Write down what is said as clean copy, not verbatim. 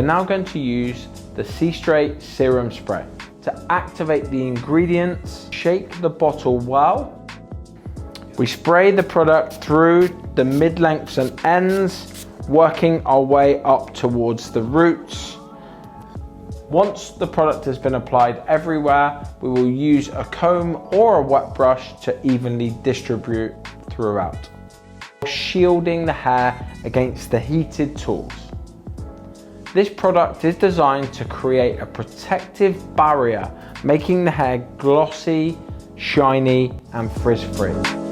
we're now going to use the SEASTRAIGHT Serum Spray. To activate the ingredients, shake the bottle well. We spray the product through the mid-lengths and ends, working our way up towards the roots. Once the product has been applied everywhere, we will use a comb or a wet brush to evenly distribute throughout, shielding the hair against the heated tools. This product is designed to create a protective barrier, making the hair glossy, shiny, and frizz-free.